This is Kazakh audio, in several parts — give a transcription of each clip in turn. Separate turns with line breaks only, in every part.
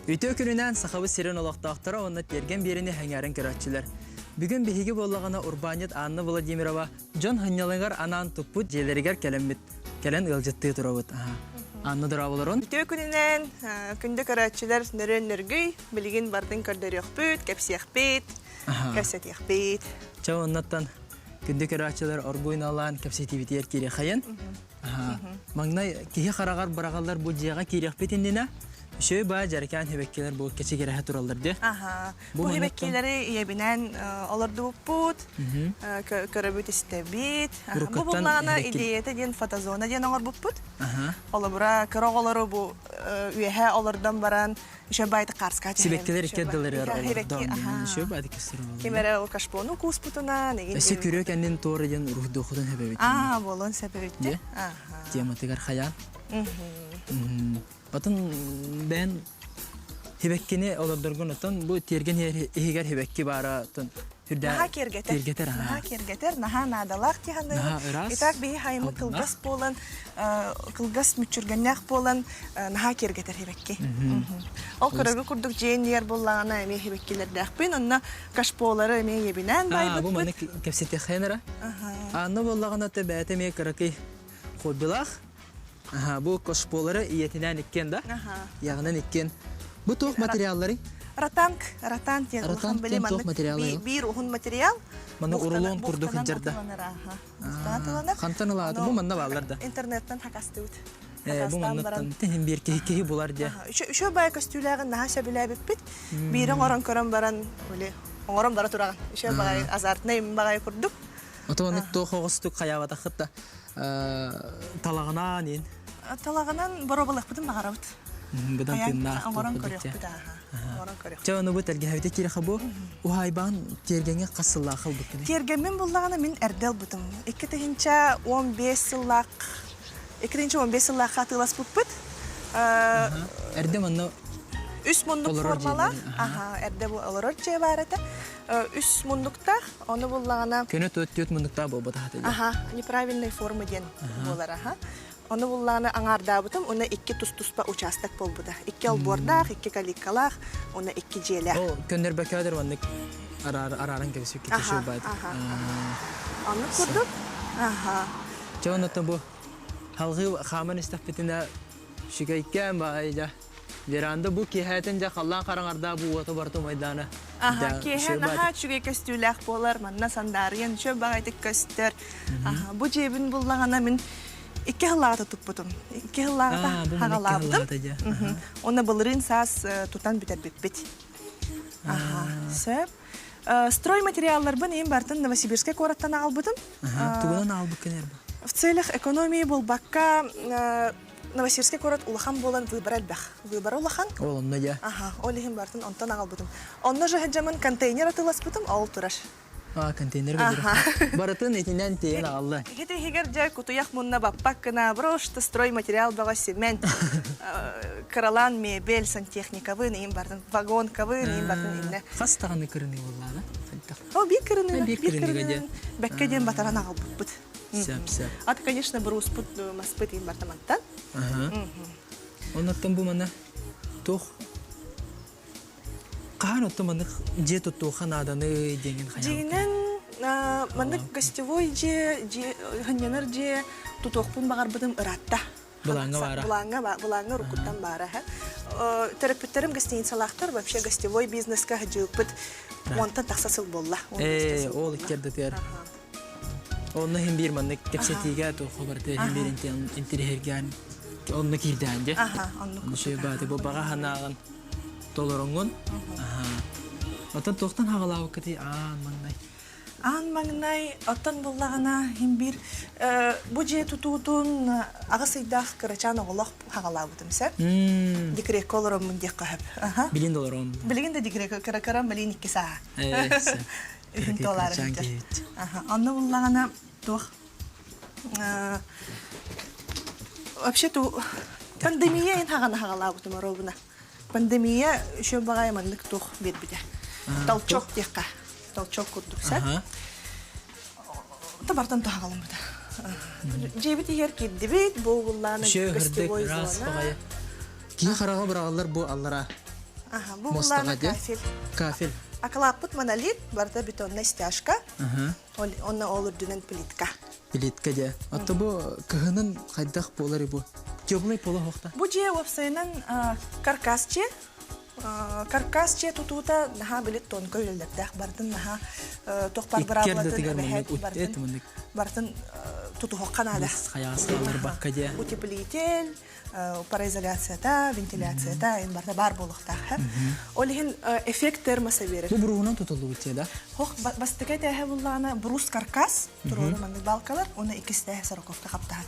Ütü gününden saxabı siren olaqtaqtara onu tergen birini hangaren körətçilər. Bugün bihigi bollağına Urbaniyet Anna Vladimirova, John Hanyalıgar anan tuput jeleriger kelen ılcıttığı turabıt. Anna durabıların.
Ütü gününden günde körətçilər nörün-nörgüy, bilgin bardın kördörüqpüt, kepsiyaqpit, kepsetiyaqpit.
Çav onlattan günde körətçilər orguyun alan kepsetivitiyer kiri xayın. Mağnay kihi xarağar bırağallar bu jiyağa kiriqpit indine. Şöyle bayağı jarkan hebekkiler bu keçe gerehe turallardı.
Bu hebekkileri yebinen olurdu bu put, köröbüt istebit. Bu bunlarına ideyete diyen fotozona diyen olur bu put. Ola bura kırağaları bu üyehe olurdan baran şöyle baydı karska.
Sibekkiler ikkedeleri olurdan. Şöyle baydı kestir olurdu.
Kimere o kaşponu kus putuna.
Esi körüyor kendini doğru diyen ruh dokudan hebebet.
Bolon sebebitti.
Diyamatikar hayal. Batın ben hebekkini olurdurgun otan bu tergen higer hebekki bara ton
Naha kergeter. Naha kergeter. Naha nadalak tihanı. İtak bir haymı kılgas bolan, kılgas müçürgenyak bolan naha kergeter hebekki. Ol körögü kurduk jeyn yer bollağına eme hebekkiler dağpın. Onna kaşpoları eme yebinen baybıt.
Bu bana kepsete xenera. Anna bollağına da bəyət eme karakay xobilaq. Bu kaşpoları iyetinden ikken da. Yağından ikken. Bu toq materyalları.
Ratank diye ruhun bile bir ruhun materyal.
Mana urulun kurduk incerda. Kantan aladı bu manna bağlarda.
İnternetten hakastı ut.
Bu mannadan tehim bir kehi bular diye.
Şu bay kostülerin naha şebile bit. Birin oran koran baran öyle. Oran bara turağın. Şu bay azartnayım bagay kurduk.
Otonik toq oğustuk hayavata xıtta talağına nin.
Talağından barabalık bıdım bağırabıt.
Bedan tinna.
Oran koruyor bir daha.
Çağını bu tergen havite kiri xabu. O hayban tergenge qasılla xıl bıkkını.
Tergemin bullağına min erdel bıdım. İkitihinca 15 yıllık. 15 yıllık katılas bıt.
Erdem anna
üst munduk formalar. Erde bu olurur cevarete. Üst mundukta onu bullağına.
Könü tut mundukta bu bata hatı.
Неправильной формы ден болар. Onu bullağına angarda bıdım. Ona iki tuspa uçastak bol buda. İki albordaq, iki kalikalaq, ona iki jelak.
O könler bakadır vanlık araran kebisi ki şu baydı.
Onu kurduk.
Çoğunlukla bu halgı xaman istafetine şikayken bayca. Veranda bu ki hayatınca kallan karangarda bu oto barto maydana.
Ki naha çünkü kestülak bolar manna sandariyan şu bagaytık kester. Bu cebin bullağına min İki hıllağı tutup butum. İki hıllağı da hağaladım. Ona balırın saz tutan biter bit. Söp. Stroy materyallar ben en bartın Novosibirsk'e korattan albudım.
Tuğunan albukın erba.
В целях экономии был бакка Новосибирский город улахан болан выбрал бах. Выбор улахан.
Ол онна я.
Олихин бартын онтан албудым. Онна же хаджаман контейнер атылас бутым, ал тураш.
Контейнер бедер. Баратын этинен тейен алла.
Хите хигер жай кутуяк мунна баппак кына просто стройматериал бага цемент. Каралан мебель сантехниковый, им бартын вагонковый, им бартын инне.
Хастаганы кырыны боллады.
О, бик кырыны. Беккеден батаран албут.
Сәп.
Аты, конечно, бір успут маспыт им бартаманттан.
Оннаттан бу мана тоқ Қан отто мандық же тұттуған аданы денген қаян?
Жеңінен мандық гостевой же, ханянар же тұтуқпын бағар бұдым ұратта.
Бұлаңға бара?
Бұлаңға рукуттан бара. Терапевттерім гостиницалақтар, вообще гостевой бизнесқа жүйіппіт, онтан тақсасыл болла.
Ол иккерді тер. Onu hem bir manlık kepsetiga toxu bardı hem bir interhergan onu kirdanca. Onu şey badı bu bağa hanağın dolarıngun. Atan toxtan hağalağı kati mangay.
Mangay atan bullağına hem bir bu je tututun ağasıydaq kıraçan oğlaq hağalağı budım sen. Dikrek kolorum mun diye qahab.
Bilin dolarım.
Bilin de dikrek kırakaram bilin 2 saat.
Evet.
$10. Anna bullağına tox. Вообще-то пандемия ин хагана бутум робуна. Пандемия şu bagay manlık tox berbide. Толчок текка. Толчок курдук sen. Табартан тахалым буда. Жебити хер киддибит бу булланы
гостевой зона. Ки харага баралар бу аллара.
Бу
Мостага
булланы
де?
кафель.
Кафель.
Акалаппыт монолит, барда бетонная стяжка.
Ага.
Онна олурдунан плитка.
Билетке де. Атта бу кыһынын хайдах болар бу. Теплый поло хохта.
Бу же опсайнан каркасче. Каркасче тутута наха билет тонко үлелдәк бардын наха тохпар браблатын. Бардын туту хокканада.
Хаясалар бакка де.
Утеплитель, пароизоляцията, вентиляцията ин барда бар болохта. Олихин эффект термоса берет.
Бу буруунан тутулу битте да.
Хох бастыка тәһә буллана брус каркас, туры манды балкалар, оны икисте сороковка каптан.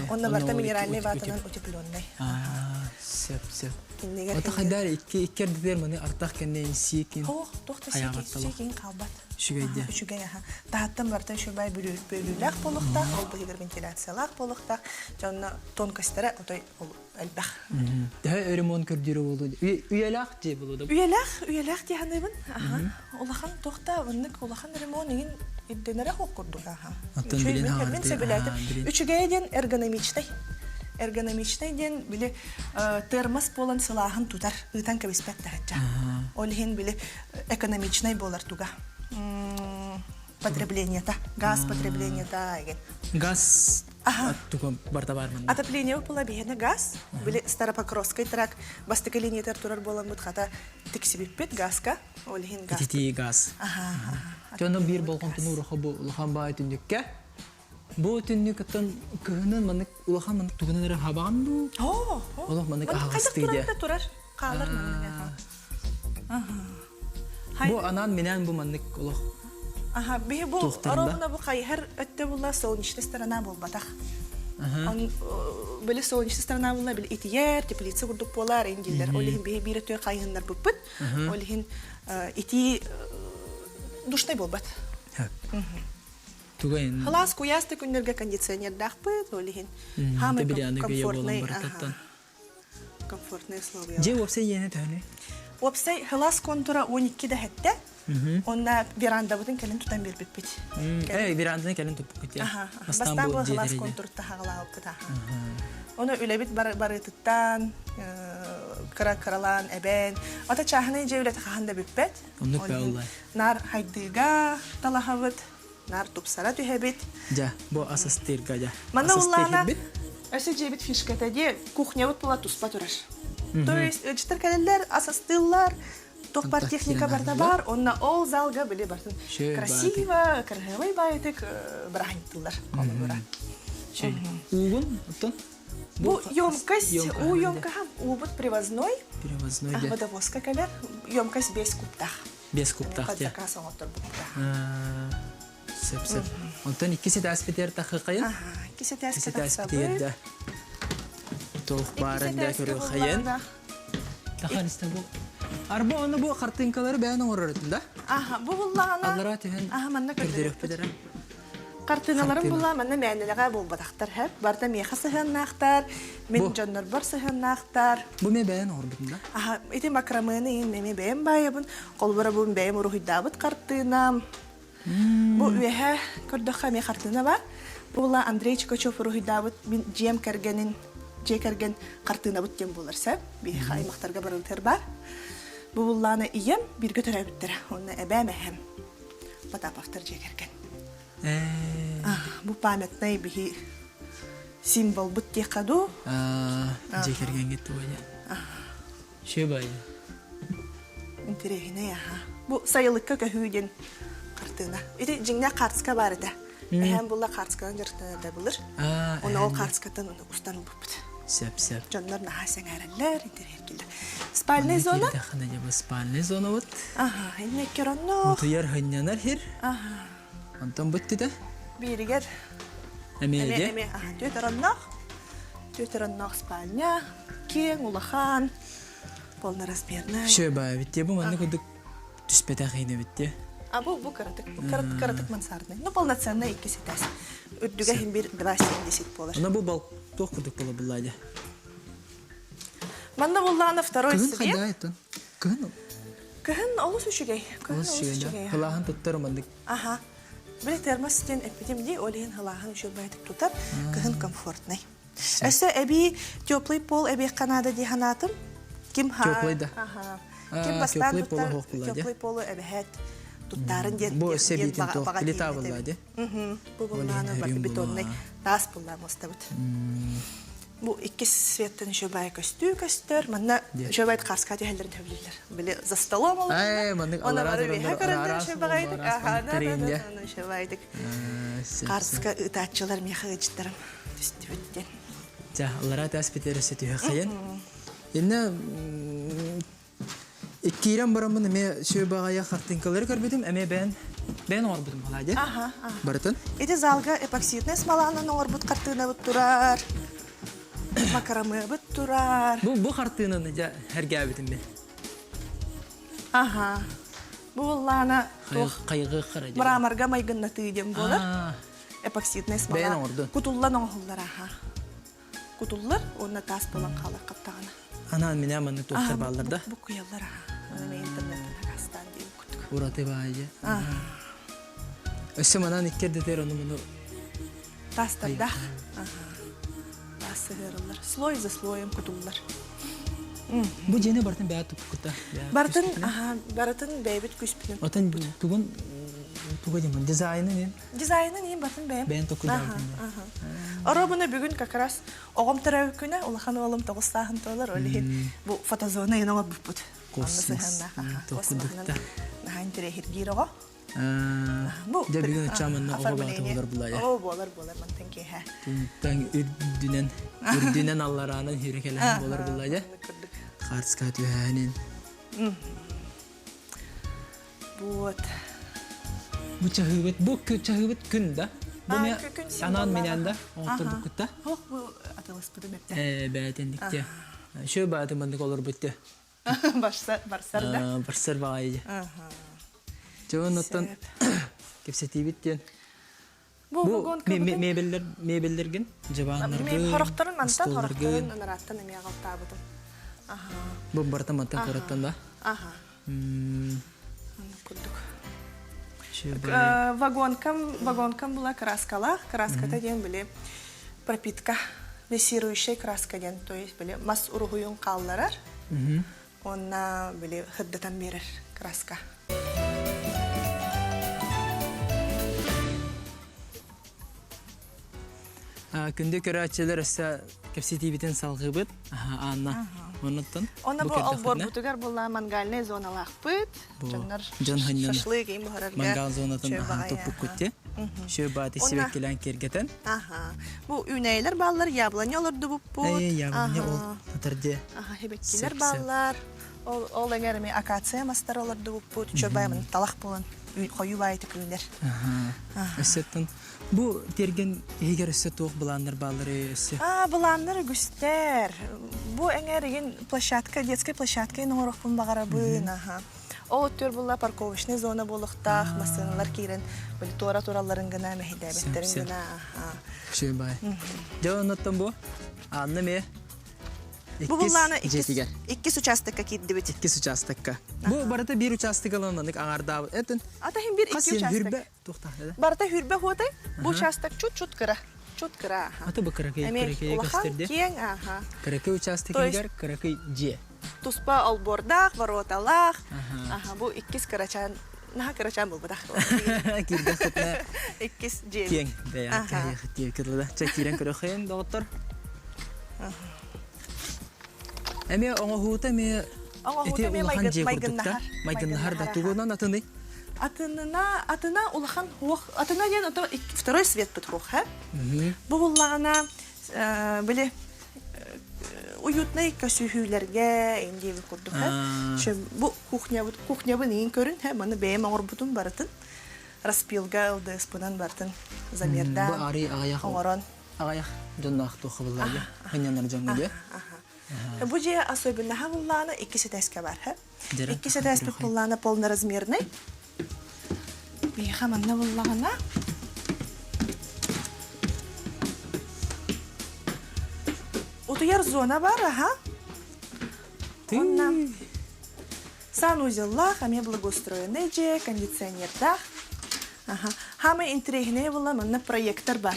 Онна барда минеральный ватанан утепленный.
Сеп. Ата хадар иккер дидер маны артак кенен сикин.
Хох, тохта сикин калбат.
Шүгәйдә.
Шүгәйә. Тахаттан барда шубай бөлүләк болохта, ол бигер вентиляциялак болохта, жана тонкостары отой әлбәх.
Дә ремонт көрдүрө болду. Уялак ди болду.
Уялак ди ханыбын. Улахан тохта, выннык улахан ремонт ин идденере хокурду.
Аттан билен хавар.
Үчүгәйден эргономичный ден биле термос болан сылаһын тутар, ытан кебиспәт тәһәҗә. Олһин биле экономичный болар туга. Потребление-то, газ потребление-то igen.
Газ туга барда бармын.
Отопление була бигене газ, биле Старопокровской трак бастыка линиятар турар болан бут хата тиксибиппет газка, олһин газ.
Тити газ. Жана бир болгон тунур хабу улхан байтындыкка. Бу түннүк аттан кыһынын маны улахан маны тугунары хабанду. Олох маны агыстыйды.
Турар калар маны.
Бу анан менен бу маны олох.
Би бу ровно бу кайхер өттө була солнечная сторона болбатах. Он биле солнечная сторона була биле итияр, теплица курдук болар индилер. Олихин бире тө кайхыннар буппут. Олихин ити душтай болбат.
Тугайн.
Халас куясты күннерге кондиционер дахпыт, олихин. Хамы комфортный условия.
Же опсай ене тәне.
Опсай халас контура 12 да хәтте. Онна веранда бутын келин тутан бербит бит.
Веранданы келин тупук кете.
Бастан бу халас контурта хагалап кыта. Оны үлебит барытыттан каралан эбен. Ата чахны же үлет ханда биппет.
Онны пәуллай.
Нар хайдыга талахавыт. Нар тупсара түһәбит.
Ja, бу асастырга ja.
Мана уллана. Әсе жебит фишката де кухня вот була туспа тураш. То есть читаркалелер асастыллар, тохпар техника барда бар, онна ол залга биле бартын. Красиво, красивый байтык брахниттылар.
Угун, оттон.
Бу ёмкость, ёмкаха, убут привозной.
Привозной, да.
Водовозка калер, ёмкость без куптах.
Без куптах, да.
Заказом отор буптах.
Сеп. Онтон иккисе таспитер тахыкайын.
Иккисе таспитер
да. Тох барында көрө хайын. Тахан истабу. Арбо аны бу картинкалары бәян орырытын да?
Бу буллана.
Аллара тehen.
Манна
көрдөрөк бедер.
Картиналарым була манна мәнелеге булбатактар һәп. Барда меха сыһыннактар, мен жоннор бар сыһыннактар.
Бу ме бәян орбытын да?
Ити макрамыны меме бәян байыбын. Колбара бу бәян урухидабыт картинам. Бу үһә көрдөккә ме картина бар. Була Андрей Чикачев урухидабыт жем кергенин жекерген картина бут дем буларса, би хаймактарга барылтыр бар. Бу булланы ием бирге төрөбүттер. Оны эбәмәһәм. Потаповтар жекерген. Бу памятный би символ бут текаду.
Жекерген кетти бая. Шебай.
Интересно я. Бу сайылыкка көһүден картина. Ити жиңна картска бар иде. Эһәм булла картсканы жыртына да булыр. Оны ол картскатан устан бупт.
Сеп.
Жоннор нахасен әрәлләр интерьер. Спальная зона?
Спальная зона вот.
Инне керонно.
Утуяр хыннанар хир. Антон бутты да?
Биригер.
Әмеге?
Төтероннох спальня. Кең, улахан. Полноразмерная.
Шөбай, битте бу манны күдік түспәтә хыйны битте.
Бу каратык мансардный. Ну, полноценный иккисе тәс. Үрдүгә һин бир 270 болар.
Ана бу бал тох күдік була булайды.
Манна булланы второй свет.
Кыһын хайда айтын.
Кыһын олус үшүгей.
Хылаһын туттар мандык.
Бир термостен эпидемди олин хылаһын үшүр байтып тутар. Кыһын комфортный. Эсе эби теплый пол эби Канада диханатым. Ким
Теплый да.
Ким бастан
теплый полу хоқ була,
теплый полу эбэхет туттарын ден.
Бу себитин то плита була, де?
Бу буланы бак бетонный тас була мостабыт. Бу икки светтен шөбай көстөр, манна шөбай карска дехелдерин төблүлөр. Биле за столом алып.
Манны алара
дуран шөбайдык. Шөбайдык. Карска ытатчылар мехагычтарым. Түстүбүттен.
Ja, алара таспитересе түйе кайын. Инне иккирен барамын ме шөбагая хартинкалар көрбөдүм, эме бен орбудум баладе. Бартын.
Эти залга эпоксидный смоланы орбут картына бут турар. Макарамы бут турар.
Бу картынаны ja хергәбитим мен.
Бу лана
кайгы кырады.
Мраморга майгынна тыйдем болар. Эпоксидный смола. Кутуллан оңгуллар Кутуллар онна тас болан калар каптагана.
Анан менен маны токтор балдарда.
Бу куялар. Аны интернеттен кастан деп күттүк.
Ураты баайы. Өсө манан иккерде тер ону муну.
Тастарда. Тастырылар. Слой за слоем кутуллар.
Бу жене бартын баа туккута.
Бартын бейбит күспүнүн.
Отан тугун тугун дизайны не?
Дизайны не бартын бейм.
Бейм тукуда.
Оробуна бүгүн как раз огом тарау күнө улахан олым тогустахын тоолар олихин бу фотозона янага буппут.
Космос. Токудукта.
Нахайн тере хиргирого.
Бу да бүгүн чамын ого бата болор булая.
Болор мантенке ха.
Таң үрдүнен алларанын хирекелен болор булая. Харска түһәнин.
Вот.
Бу чахыбыт күн да. Бу ме анан менен да отурдук кутта.
Бу атылыс бу демепте.
Бәтендикте. Шö баты мындык олор бутты.
Барсар да.
Барсар багайды. Жонотон кепсетибиттен. Бу мебеллерген жабанларга.
Мен хорохторун мантан хорохторун нараттан эме агалтабыдым.
Бу бартаматтан кораттан да.
Аны курдук. Вагонкам была краската ден биле пропитка, весирующая краска ден, то есть биле мас ургуюн калларар. Онна биле хыддатан берер краска.
Күндө көрәчелер өсө кепсетибитен салгыбыт. Анна. Онуттан.
Онна бу албор бутугар була мангальный зоналах пыт. Шашлык им харарга.
Мангал зонатан топук күтте. Шö баты себек келен кергетен.
Бу үнейлер баллар яблоняларды буппут.
Яблоня ол татырды.
Хебеккилер баллар. Ол эгерме акация мастараларды буппут. Чөбаймын талах болан кою байты күндер.
Өсөттөн бу терген эгер өсө тоок буландар баллары өсө.
Буландар гүстер. Бу эңерген площадка, детская площадка норохпун багарабын. Ол төр була парковочный зона болуктах, машиналар кирен, бул тураларын гына мехидебеттерин гына.
Шö бай. Жонотон бу анны ме
Бу буланы икки участокка киддибит.
Икки участокка. Бу барата бир участок алыннык аңарда. Этин.
Атахин бир икки участок.
Туктады.
Барата хүрбе хотай. Бу участок чут кыра.
Ата бу кыракай гастерде. Кыракай участок егер кыракай же.
Туспа албордах, вороталах. Бу иккис кырачан. Наха кырачан бул бадах.
Кирде хутна.
Иккис же.
Кең. Да, хитие кырлы. Чакирен кырахын доктор. Эме оңохута ме майгыннахар да тугунан атыны.
Атына улахан хуох. Атына ден второй свет подхух, ха? Бу буллагана биле уютный көсүхүләргә инде курдук, ха? Шу бу кухня бинин көрүн, ха? Маны бейм агырбутун бартын. Распилга алды спунан бартын. Замерда.
Бу ари агаяк жоннак тохыбыллага. Ханянар жангыды.
Бу же особенно хавуллана иккиси теска бар, ха? Иккиси теска буллана полноразмерный. Бейха манна буллагана. Утуяр зона бар, ха? Онна санузеллах, аме благоустроенный же, кондиционердах. Хаме интригне булла манна проектор бар.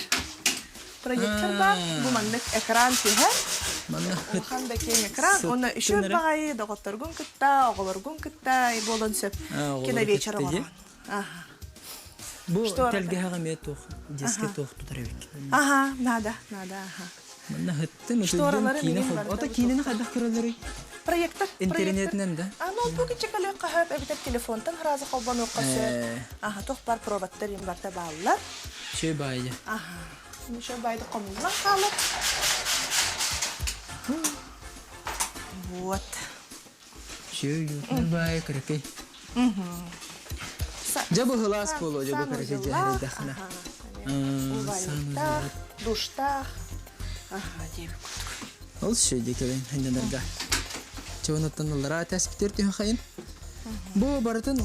Проектор бар, бу манна экран тиһе.
Манна
Улахан да кең экран, оны үшөп багай, доготторгун кытта, оголоргун кытта, болон сөп. Кена вечера бар. Ага.
Бу телгега мет тох, диске тох тутарабек.
Ага, надо, ага.
Манна хыттын кине хол. Ата кинени кайда көрөлөр?
Проекттер.
Интернетнен да.
Ноутбук чекале кахап, эбитер телефонтан разы колбан оккасы. Ага, тох бар пробаттар им барта баллар.
Чөй байы.
Ага. Чөй байды комундан калып. Вот.
Чөй бай крекей. Жабы хылас боло, жабы крекей жахыр дахна.
Увалита, душта. Ага, деп.
Ол шөй декелен хенденерга. Чонаттанлара таспитер тиһ хайын. Бу барытын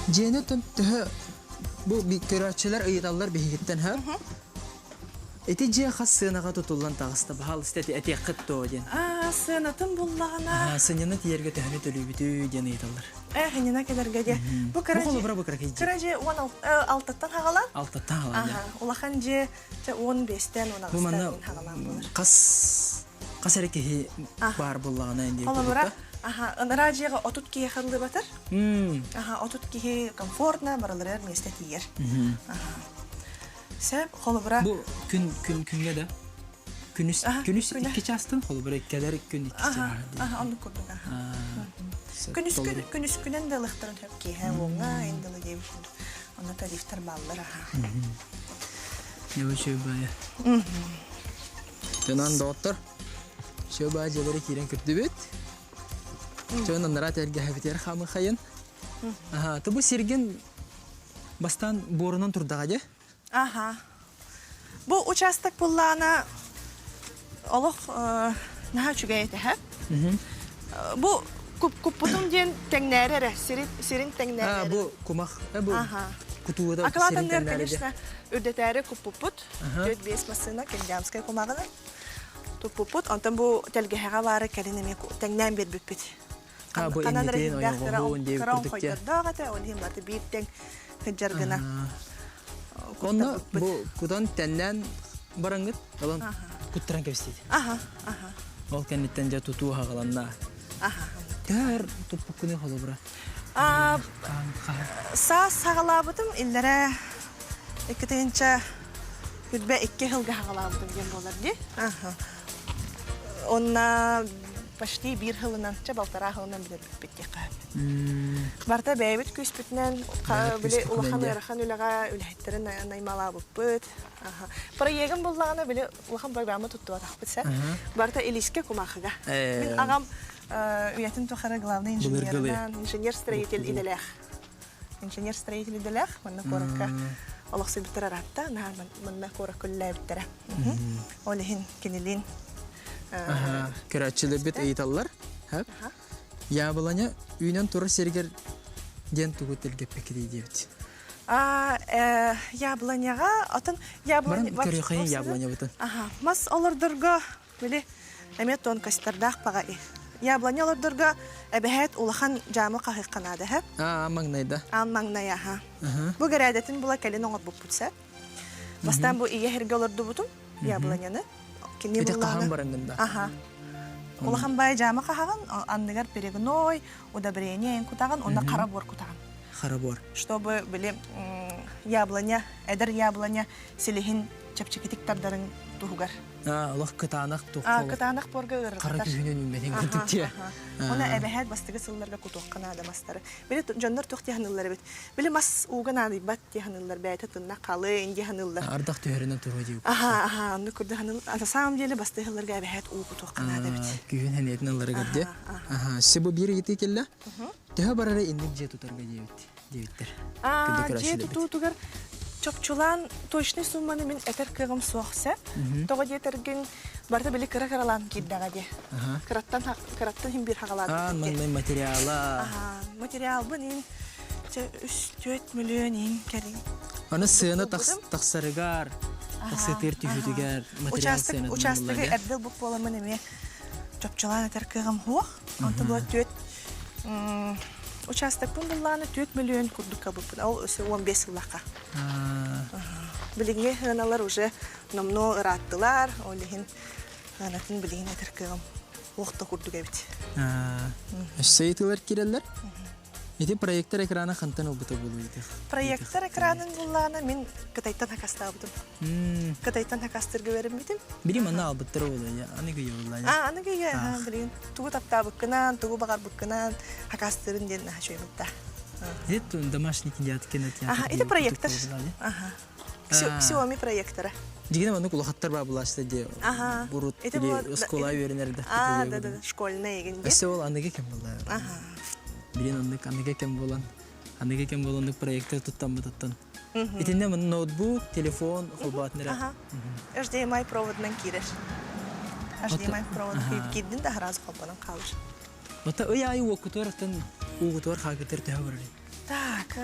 женетен тиһ бу бикерачылар ыйдаллар бигиттен ха. Эти же хассынага тутулган тагыста бахал истети эти кытто ден.
Сынатын буллагана.
Сынына тиерге тәһне төлүбүтү ден ыйдаллар.
Хенена келерге де. Бу каражи.
Бу бара бу каражи.
Каражи 16 хагалар.
6 хагалар.
Улахан же 15-тен 16-тен хагалар булар.
Касареке бар буллагана инде.
Холобра. Радиога отут кие хылды батыр. Отут кие комфортно баралар месте тиер. Сәп холобра.
Бу күнгә дә. Күнүс 2 частын холобра кедер күн 2 частын.
Аны күрдүм. Күнүс күнен дә лыхтырын хөп кие оңга инде дип. Аны тарифтар баллар.
Не өчөй бая. Төнан доктор. Шөбә җәбәре кирен кертте бит. Төнан нарат әлгә хәбитер хамы хайын. Тубу сирген бастан борунан турдага же.
Бу участок буллана олох наһа чүгәйте һәп. Бу күп бутун ден тәңнәре, сирин тәңнәре.
Бу кумах, бу кутууда
сирин тәңнәре. Конечно, үрдәтәре күп-күп. 4-5 машина Кендямская кумагына. Туп-пут, антан бу телгәһәгә бары кәлинеме тәңнән бер бит.
Бу инде ойгы инде күрдүктә.
Дагата олим баты биттәң хәҗәргәнә.
Онна бу кудан тәннән бараңгыт, алан куттыран кебестейди. Ол кәннеттен жа тутуу хагаланна. Тәр туппукуны холобра.
Сас хагалабытым илләре икетенче күтбә 2 елга хагалабытым дигән булар ди. Онна почти 1 елынан, чабалтара елынан билеп биттек. Барта бәйбит күспүтнән биле улахан ярахан үләгә үләһтәрен наймала буппыт. Проектым буллаганы биле улахан программа тутту атакпытса. Барта Илиске кумахыга. Мин агам уятын тохара главный инженер-строитель иделәх. Инженер-строитель иделәх, монда коракка. Аллах сибтер аратта, монда корак күлләй биттер. Олехин кинелин.
Керачылы бит ыйталлар. Һәп. Я буланя үйнән туры сергер ден тугытылгы пекри дибит.
Яблоняга атын яблоня
бар. Көрөхәй яблоня бутын.
Мас алырдырга биле әмет тонкастардах пага. Яблоня алырдырга әбәһәт улахан жамы кахыкканады һәп.
Маңнайда.
Маңная Бу гәрәдәтен була кәлен оңып буппутса. Бастан бу ие һәргә алырды бутын яблоняны. Кине булганы. Улахан бай жамы кахаган, андыгар перегной, удобрение кутаган, онда карабор кутаган.
Карабор.
Чтобы биле яблоня, эдер яблоня селихин чапчыкитиктардарын тугар.
Аллах кытанак тук.
Кытанак борга ырыктар.
Кара күнүн үммеден күтүктө.
Она эбехет бастыгы сылларга кутуккана адамастары. Биле жоннор туктыганылар бит. Биле мас угана бат тыганылар бәйте тынна калы инде ханылар.
Ардак төһөрүнөн туру дип.
Аны күрдүганыл. На самом деле бастыгыларга эбехет у кутуккана бит.
Күнүн ханетнылар гадде. Себу бир ити келла. Төһө барара индик же тутарга дебиттер.
Же тутугар чопчулан точный сумманы мен этер кыгым соқса, тоғы детерген барда білі кыра-кыралан киддаға де. Кыраттан хим бир хағалады.
Маңдай материала.
Материал бұнын 3-4 миллион кәрін.
Аны сыны тақсарыгар, тақсытыр түйітігер материал сыны.
Участығы әрділ бұқ боламын еме чопчулан этер кыгым хоқ. Онты бұл 4 участок булланы 4 миллион курдукка буппун. Ал өсө 15 жыллакка. Билинге ханалар уже намно ыраттылар. Олихин Анатын билигин этиркегем. Уақытта күрдік әбіт.
Сайтлар киреллер? Эти проекттар экраны хантан обыта болуйды.
Проекттар экранын булланы мен кытайттан хакаста абытым. Кытайттан хакастырга берем битим.
Бири мана албыттар болуй, аныгы болуй.
Аныгы я, билигин. Тугу тапта быккынан, тугу багар быккынан хакастырын ден хашой бутта.
Это домашний кинотеатр.
Это проекттар. Xiaomi проекттары.
Дигене маны кулахаттар бар булашты де. Бурут или школа веренерде.
Да, школьная егенде.
Эсе ол аныгы кем булды. Билен аныгы кем болан. Аныгы кем болан проекттар туттан бутаттан. Итинде маны ноутбук, телефон, холбатнера.
HDMI проводнан киреш. HDMI провод кирдин да раз холбанан калыш.
Ота ой окутуартан угутуар хагытыр тәврли.
Так,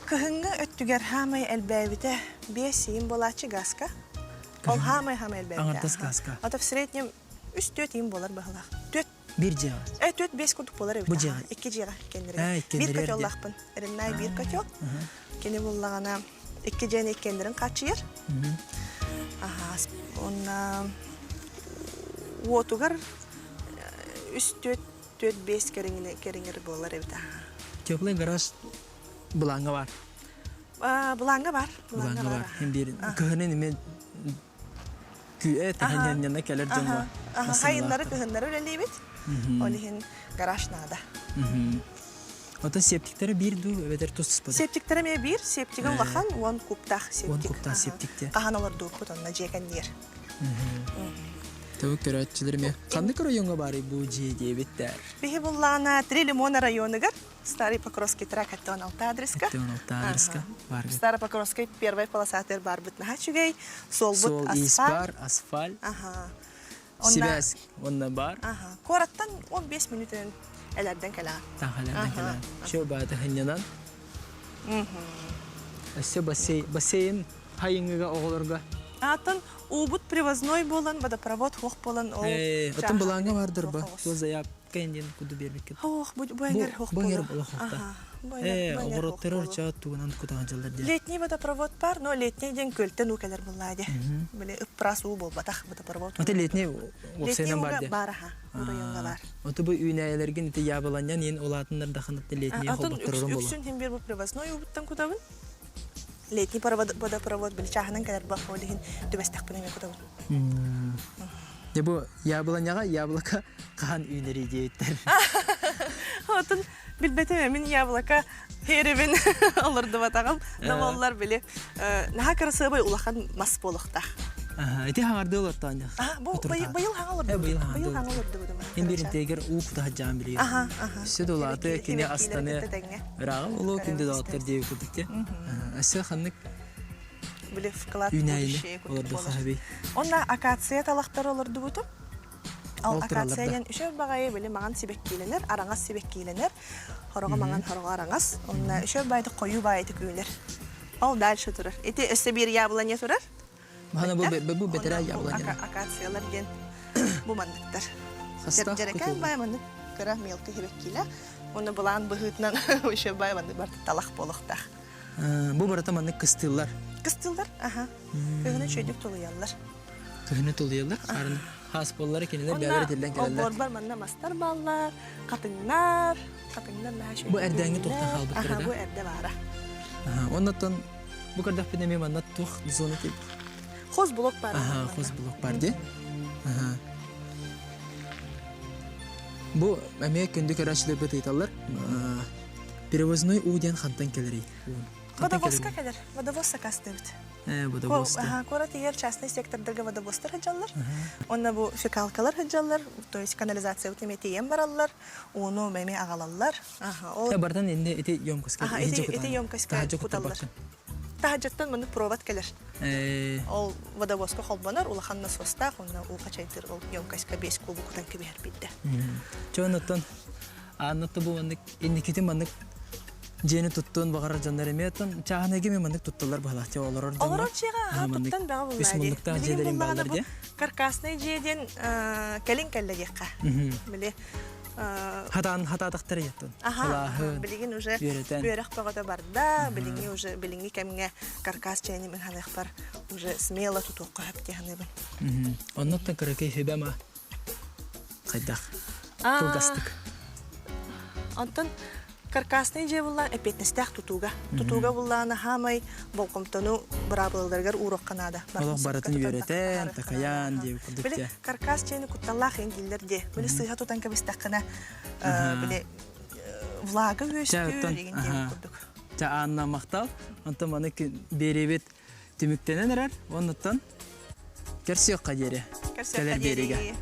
кыһыңга өттүгер хамай элбэбите бесиим болачы газка. Ол хамай элбэбите.
Аңартас газка.
Ата в среднем 3-4 им болар бахла. 4
бир жага.
4-5 кудук болар эбит.
Бу жага.
2 жага кендирге. Бир көтөллахпын. Эреннай бир көтөк. Кене буллагана 2 жана экендирин качыр. Онна отугар 3-4-5 кереңер болар эбит.
Теплый гараж буланга бар.
Буланга бар.
Hem bir kıhının ime küye tahanyanına keler jonga.
Hayınları kıhınları öyle bit. Olihin garaj nada.
Ota septikleri bir du öder tospa.
Septikleri me bir, septiga ulahan 10 kupta septik.
10 kupta septikte.
Kahanalar du kutanna jeken yer.
Tavuk köratçileri me. Kandık rayonga bari bu diye bitler.
Bihi bullana Trilimona rayoniga Старый Покровский трак это он адреска.
Бар.
Старый Покровский первая полоса тер бар бит на хачугей, сол бут
асфальт.
Сибэс
онна бар.
Кораттан 15 минуттан элерден кала.
Тахалерден кала. Шо баата ханянан. Асе бассейн хайыңга оголорга.
Атын убут привозной болан, водопровод хох болан ол.
Атын буланга бардыр ба. Тозаяп кенден куду бербекет.
Буэнгер хох болан.
Огороттер чат тугунан кутаган жылдар.
Летний водопровод бар, но летний ден көлтен укелер буллади. Биле ыпрас у бол батах водопровод.
Аты летний оксайнан бар де.
Бар районга бар.
Аты бу үйнәйләргә ите ябыланнан ен олатыннар да хынытты летний хоботторон болу.
Үксүн хем бер бу привозной убуттан кутабын. Летний водопровод бил чаханан калар ба холихин төбестек пенеме кутабын.
Дебу ябыланага яблока кахан үйнәри дейттер.
Атын билбетеме мен яблока херевин алырды батагам. Наваллар биле. Наха красыбай улахан мас болохта.
Эти хаңарды олар таня.
Бу быйыл хаңалырды. Быйыл хаңалырды бу.
Ин бир тегер укта хаҗан биле. Се долаты кине астаны. Рагы улу кинде долаттар дип күтүкте. Асе ханнык
биле вклад
будущее күтүп.
Онна акация талактар олорду буту. Ал акациян үшө багай биле маган сибек киленер, араңас сибек киленер. Хорога маган хорога араңас. Онна үшө байды кою байды күйлер. Ал дальше турар. Эти өсө бир яблоня турар.
Мана бу бетера яблоня.
Акациялар ген бу мандыктар. Жерекай байманы кара мелки хибек киле. Оны булан быгытнан үшө байманы бар талак болохта.
Бу барата маны кыстылар.
Кыстылдар, Кыгыны чөйдүк толуялар.
Кыгыны толуялар. Арын хас боллары кенелер бәлер дилен келелер.
Ол бар манна мастар баллар, катыңнар да.
Бу эрдәңге тохта халбыттыр да.
Бу эрдә бара.
Оннан бу кардак пенеме манна тух зона тип.
Хоз блок бар.
Хоз блок бар ди. Бу әмәк көндүк арачлы бит айталар. Перевозной уден хантан келери.
Водовозка келер. Водовозка кастыбыт.
Водовозка.
Корат егер частный сектордырга водовозтар хаджалар. Онна бу фекалкалар хаджалар, то есть канализация утеметием бараллар, уну меме агалаллар.
Бардан инде эти ёмкостка.
Эти ёмкостка куталлар. Тахаджаттан муну провод келер. Ол водовозка холбанар, улахан насоста, онна у качайтыр ол ёмкостка 5 кубик кутан кебер бидде.
Чонотон аннаты бу инникити маннык Жени туттун багара жандар эметен чаханеге мендик туттулар балача олорор жана.
Олорор чега туттан бага булмайды.
Бисмиллахта жедерин балдар де.
Каркасный жеден келин келлегекка. Биле
Хатадықтар еттін.
Білеген уже бөрек бағыда барда, білеген уже біліңі кәміңе каркас чайны мен ханық бар, уже смело тұтуққа әпте ханыбын.
Оннаттан көрекей сөйбе ма? Қайдақ? Кылгастық.
Онтан каркасны же буллан эпетнестях тутуга. Тутуга булланы хамай болкомтону брабылдаргар урок канада.
Олох баратын үйрөтен, такаян деп курдук.
Биле каркас чейни кутталлах энгилдерде. Биле сыйга тутан кабистакына биле влага өстү деген деп курдук.
Та анна мактал, онтон маны беребет түмүктенен эрер, онуттан керсиок кадери. Келер бериге.